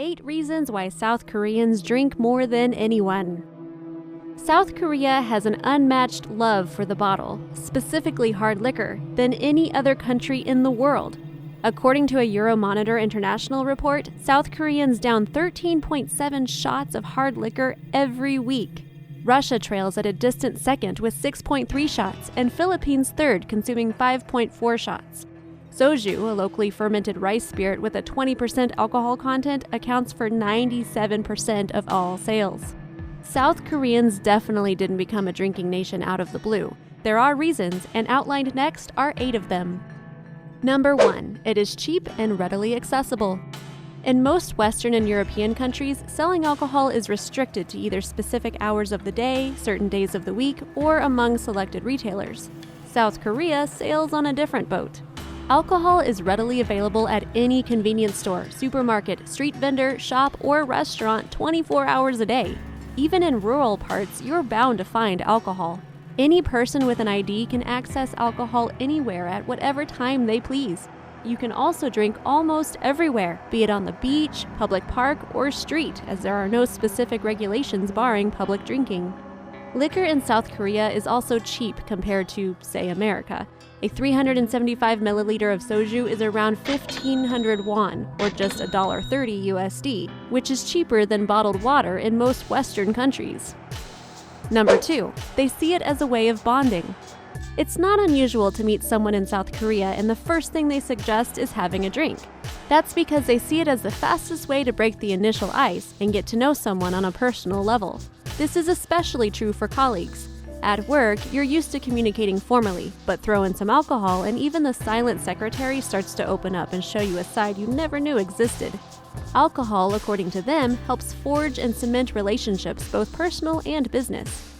8 reasons why South Koreans drink more than anyone. South Korea has an unmatched love for the bottle, specifically hard liquor, than any other country in the world. According to a Euromonitor International report, South Koreans down 13.7 shots of hard liquor every week. Russia trails at a distant second with 6.3 shots, and Philippines third, consuming 5.4 shots. Soju, a locally fermented rice spirit with a 20% alcohol content, accounts for 97% of all sales. South Koreans definitely didn't become a drinking nation out of the blue. There are reasons, and outlined next are 8 of them. Number 1. It is cheap and readily accessible. In most Western and European countries, selling alcohol is restricted to either specific hours of the day, certain days of the week, or among selected retailers. South Korea sails on a different boat. Alcohol is readily available at any convenience store, supermarket, street vendor, shop, or restaurant 24 hours a day. Even in rural parts, you're bound to find alcohol. Any person with an ID can access alcohol anywhere at whatever time they please. You can also drink almost everywhere, be it on the beach, public park, or street, as there are no specific regulations barring public drinking. Liquor in South Korea is also cheap compared to, say, America. A 375 milliliter of soju is around 1,500 won, or just $1.30 USD, which is cheaper than bottled water in most Western countries. Number 2. They see it as a way of bonding. It's not unusual to meet someone in South Korea and the first thing they suggest is having a drink. That's because they see it as the fastest way to break the initial ice and get to know someone on a personal level. This is especially true for colleagues. At work, you're used to communicating formally, but throw in some alcohol and even the silent secretary starts to open up and show you a side you never knew existed. Alcohol, according to them, helps forge and cement relationships, both personal and business.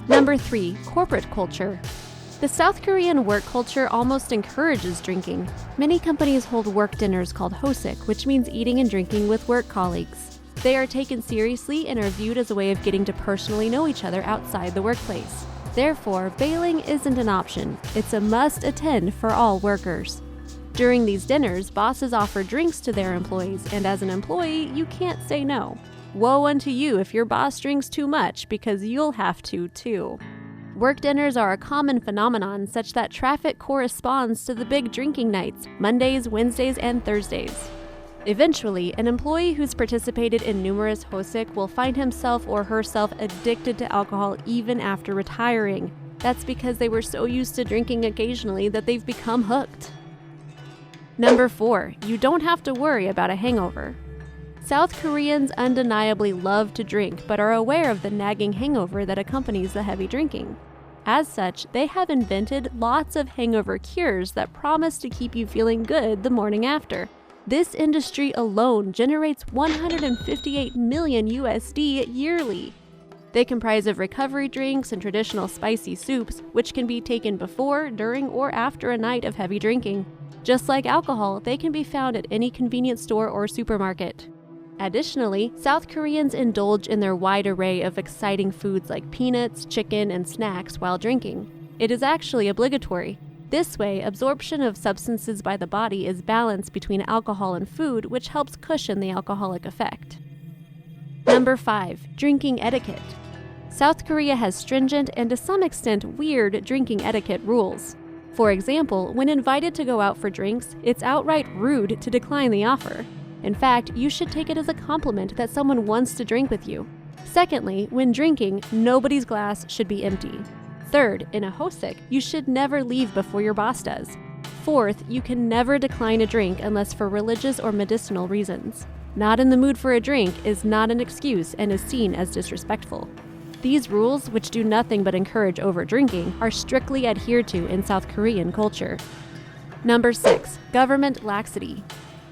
Number 3. Corporate culture. The South Korean work culture almost encourages drinking. Many companies hold work dinners called hosik, which means eating and drinking with work colleagues. They are taken seriously and are viewed as a way of getting to personally know each other outside the workplace. Therefore, bailing isn't an option. It's a must attend for all workers. During these dinners, bosses offer drinks to their employees, and as an employee, you can't say no. Woe unto you if your boss drinks too much, because you'll have to too. Work dinners are a common phenomenon such that traffic corresponds to the big drinking nights, Mondays, Wednesdays, and Thursdays. Eventually, an employee who's participated in numerous hosik will find himself or herself addicted to alcohol even after retiring. That's because they were so used to drinking occasionally that they've become hooked. Number 4. You don't have to worry about a hangover. South Koreans undeniably love to drink, but are aware of the nagging hangover that accompanies the heavy drinking. As such, they have invented lots of hangover cures that promise to keep you feeling good the morning after. This industry alone generates 158 million USD yearly. They comprise of recovery drinks and traditional spicy soups, which can be taken before, during, or after a night of heavy drinking. Just like alcohol, they can be found at any convenience store or supermarket. Additionally, South Koreans indulge in their wide array of exciting foods like peanuts, chicken, and snacks while drinking. It is actually obligatory. This way, absorption of substances by the body is balanced between alcohol and food, which helps cushion the alcoholic effect. Number 5. Drinking etiquette. South Korea has stringent and to some extent weird drinking etiquette rules. For example, when invited to go out for drinks, it's outright rude to decline the offer. In fact, you should take it as a compliment that someone wants to drink with you. Secondly, when drinking, nobody's glass should be empty. Third, in a hosik, you should never leave before your boss does. Fourth, you can never decline a drink unless for religious or medicinal reasons. Not in the mood for a drink is not an excuse and is seen as disrespectful. These rules, which do nothing but encourage over-drinking, are strictly adhered to in South Korean culture. Number 6. Government laxity.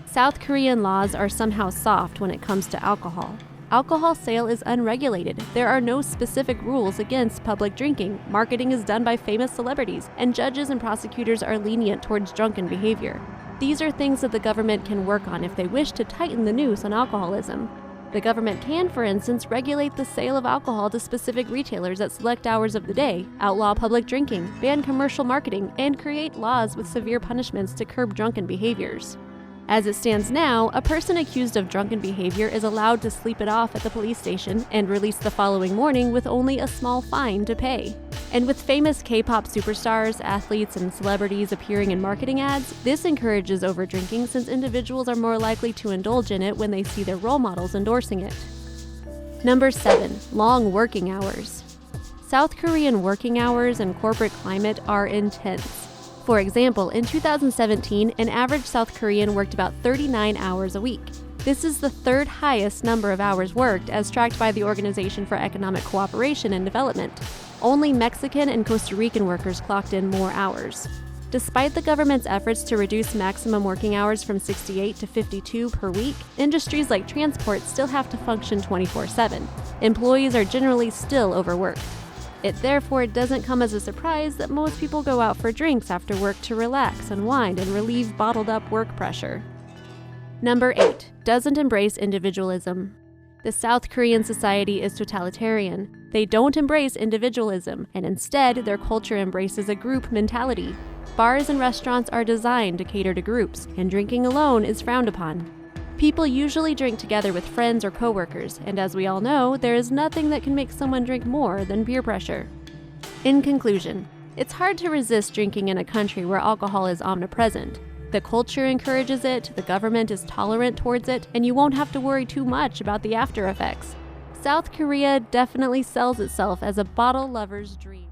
South Korean laws are somehow soft when it comes to alcohol. Alcohol sale is unregulated. There are no specific rules against public drinking. Marketing is done by famous celebrities, and judges and prosecutors are lenient towards drunken behavior. These are things that the government can work on if they wish to tighten the noose on alcoholism. The government can, for instance, regulate the sale of alcohol to specific retailers at select hours of the day, outlaw public drinking, ban commercial marketing, and create laws with severe punishments to curb drunken behaviors. As it stands now, a person accused of drunken behavior is allowed to sleep it off at the police station and released the following morning with only a small fine to pay. And with famous K-pop superstars, athletes, and celebrities appearing in marketing ads, this encourages overdrinking since individuals are more likely to indulge in it when they see their role models endorsing it. Number 7. Long working hours. South Korean working hours and corporate climate are intense. For example, in 2017, an average South Korean worked about 39 hours a week. This is the third highest number of hours worked as tracked by the Organization for Economic Cooperation and Development. Only Mexican and Costa Rican workers clocked in more hours. Despite the government's efforts to reduce maximum working hours from 68 to 52 per week, industries like transport still have to function 24/7. Employees are generally still overworked. It therefore doesn't come as a surprise that most people go out for drinks after work to relax, unwind, and relieve bottled-up work pressure. Number 8. Doesn't embrace individualism. The South Korean society is totalitarian. They don't embrace individualism, and instead, their culture embraces a group mentality. Bars and restaurants are designed to cater to groups, and drinking alone is frowned upon. People usually drink together with friends or coworkers, and as we all know, there is nothing that can make someone drink more than peer pressure. In conclusion, it's hard to resist drinking in a country where alcohol is omnipresent. The culture encourages it, the government is tolerant towards it, and you won't have to worry too much about the after effects. South Korea definitely sells itself as a bottle lover's dream.